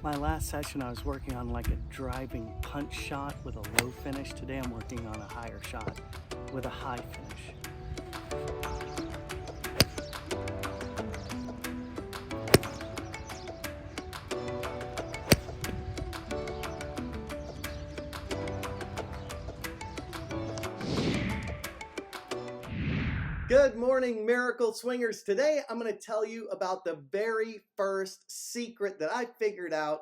My last session I was working on like a driving punch shot with a low finish. Today I'm working on a higher shot with a high finish. Good morning, Miracle Swingers. Today, I'm going to tell you about the very first secret that I figured out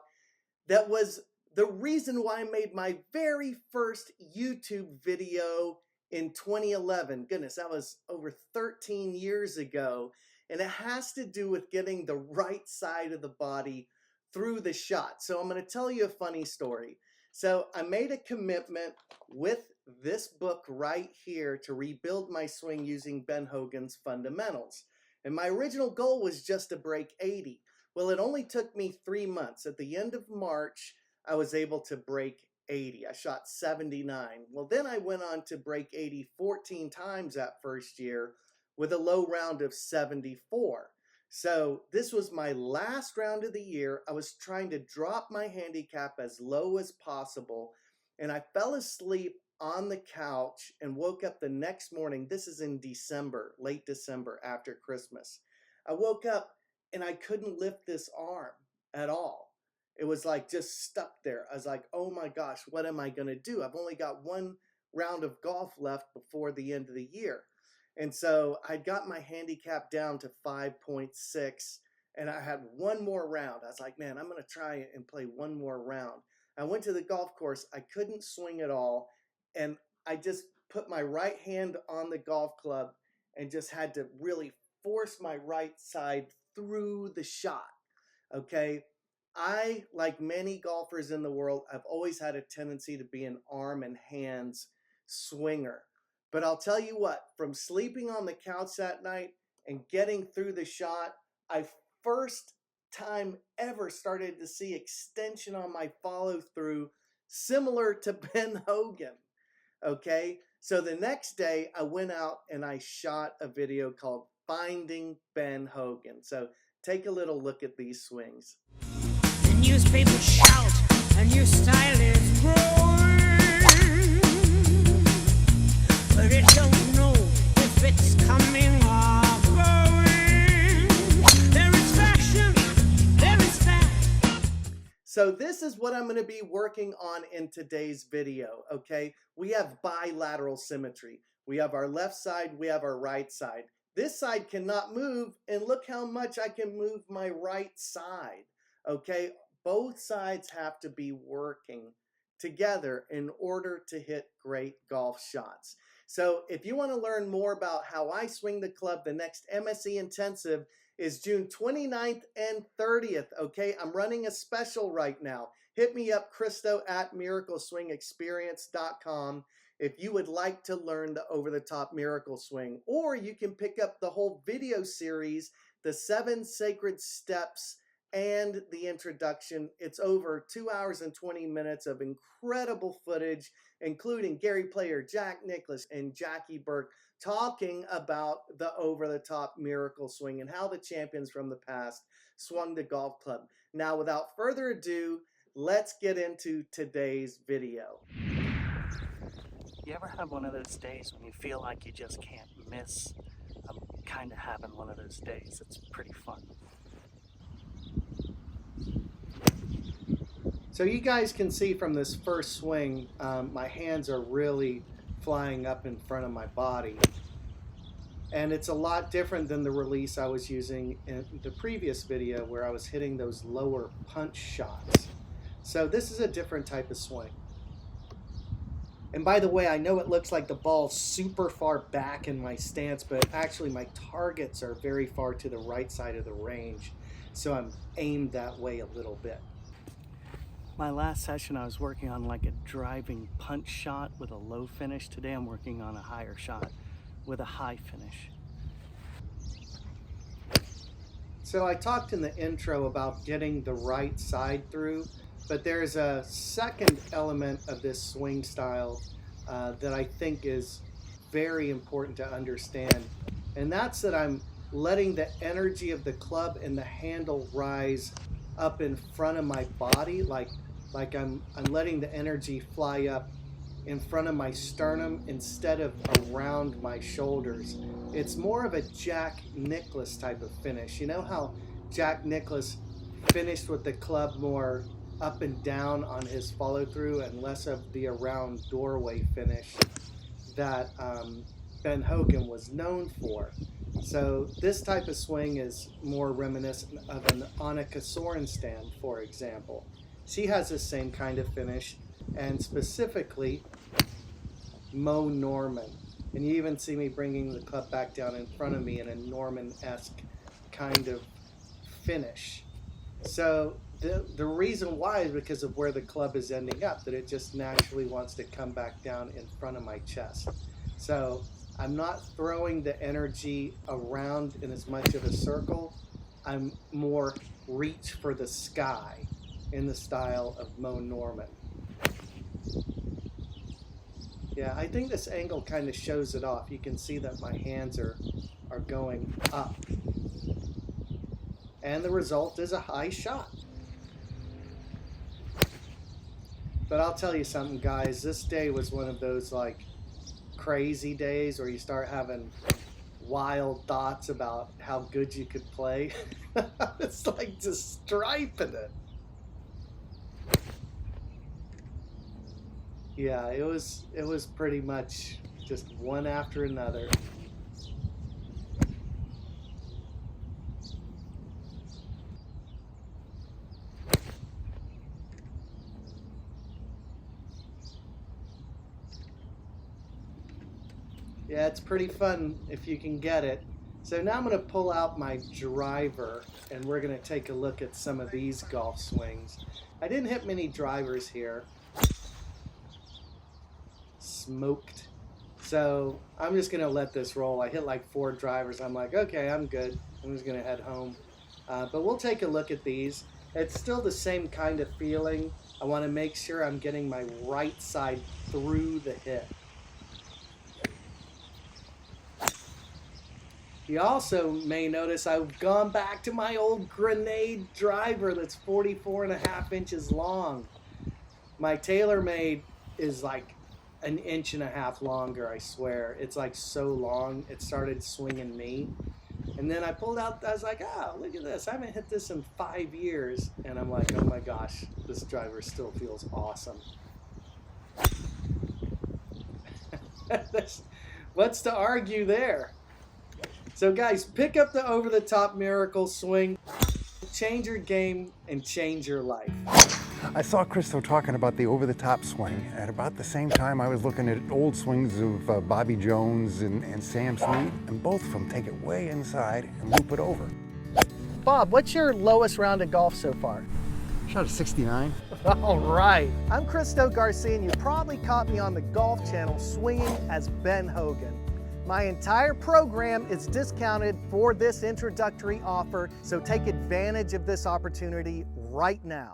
that was the reason why I made my very first YouTube video in 2011. Goodness, that was over 13 years ago. And it has to do with getting the right side of the body through the shot. So I'm going to tell you a funny story. So I made a commitment with this book right here to rebuild my swing using Ben Hogan's fundamentals. And my original goal was just to break 80. Well, it only took me 3 months. At the end of March, I was able to break 80. I shot 79. Well, then I went on to break 80 14 times that first year with a low round of 74. So this was my last round of the year. I was trying to drop my handicap as low as possible, and I fell asleep on the couch and woke up the next morning. This is in December, late December after Christmas. I woke up and I couldn't lift this arm at all. It was like just stuck there. I was like, oh my gosh, what am I going to do? I've only got one round of golf left before the end of the year. And so I got my handicap down to 5.6 and I had one more round. I was like, man, I'm going to try and play one more round. I went to the golf course. I couldn't swing at all. And I just put my right hand on the golf club and just had to really force my right side through the shot. Okay. I, like many golfers in the world, I've always had a tendency to be an arm and hands swinger. But I'll tell you what, from sleeping on the couch that night and getting through the shot, I first time ever started to see extension on my follow through similar to Ben Hogan. Okay, so the next day I went out and I shot a video called Finding Ben Hogan. So take a little look at these swings. The newspapers shout, a new style is growing, but it don't know if it's coming or going. There is fashion, there is fact. So this is what I'm going to be working on in today's video, okay? We have bilateral symmetry. We have our left side, we have our right side. This side cannot move, and look how much I can move my right side, okay? Both sides have to be working together in order to hit great golf shots. So if you want to learn more about how I swing the club, the next MSE Intensive is June 29th and 30th, okay? I'm running a special right now. Hit me up, Christo at miracleswingexperience.com if you would like to learn the over-the-top miracle swing. Or you can pick up the whole video series, the 7 Sacred Steps and the introduction. It's over 2 hours and 20 minutes of incredible footage, including Gary Player, Jack Nicklaus, and Jackie Burke talking about the over-the-top miracle swing and how the champions from the past swung the golf club. Now, without further ado, let's get into today's video. You ever have one of those days when you feel like you just can't miss? I'm kind of having one of those days. It's pretty fun. So you guys can see from this first swing, my hands are really flying up in front of my body. And it's a lot different than the release I was using in the previous video where I was hitting those lower punch shots. So this is a different type of swing. And by the way, I know it looks like the ball's super far back in my stance, but actually my targets are very far to the right side of the range. So I'm aimed that way a little bit. My last session I was working on like a driving punch shot with a low finish. Today I'm working on a higher shot with a high finish. So I talked in the intro about getting the right side through, but there's a second element of this swing style that I think is very important to understand. And that's that I'm letting the energy of the club and the handle rise up in front of my body, like I'm letting the energy fly up in front of my sternum instead of around my shoulders. It's more of a Jack Nicklaus type of finish. You know how Jack Nicklaus finished with the club more up and down on his follow through and less of the around doorway finish that Ben Hogan was known for. So this type of swing is more reminiscent of an Annika Sorenstam, for example. She has the same kind of finish, and specifically Mo Norman. And you even see me bringing the club back down in front of me in a Norman-esque kind of finish. So the reason why is because of where the club is ending up, that it just naturally wants to come back down in front of my chest. So I'm not throwing the energy around in as much of a circle. I'm more reach for the sky in the style of Mo Norman. Yeah, I think this angle kind of shows it off. You can see that my hands are going up. And the result is a high shot. But I'll tell you something, guys. This day was one of those like crazy days where you start having wild thoughts about how good you could play. It's like just striping it. Yeah, it was pretty much just one after another. Yeah, it's pretty fun if you can get it. So now I'm going to pull out my driver and we're going to take a look at some of these golf swings. I didn't hit many drivers here. Smoked. So I'm just going to let this roll. I hit like 4 drivers. I'm like, okay, I'm good. I'm just going to head home. But we'll take a look at these. It's still the same kind of feeling. I want to make sure I'm getting my right side through the hit. You also may notice I've gone back to my old grenade driver that's 44.5 inches long. My TaylorMade is like 1.5 inches longer, I swear. It's like so long, it started swinging me. And then I pulled out, I was like, oh, look at this. I haven't hit this in 5 years. And I'm like, oh my gosh, this driver still feels awesome. What's to argue there? So guys, pick up the over-the-top Miracle Swing, change your game, and change your life. I saw Christo talking about the over-the-top swing. At about the same time, I was looking at old swings of Bobby Jones and Sam Snead, and both of them take it way inside and loop it over. Bob, what's your lowest round of golf so far? Shot a 69. All right. I'm Christo Garcia, and you probably caught me on the Golf Channel swinging as Ben Hogan. My entire program is discounted for this introductory offer, so take advantage of this opportunity right now.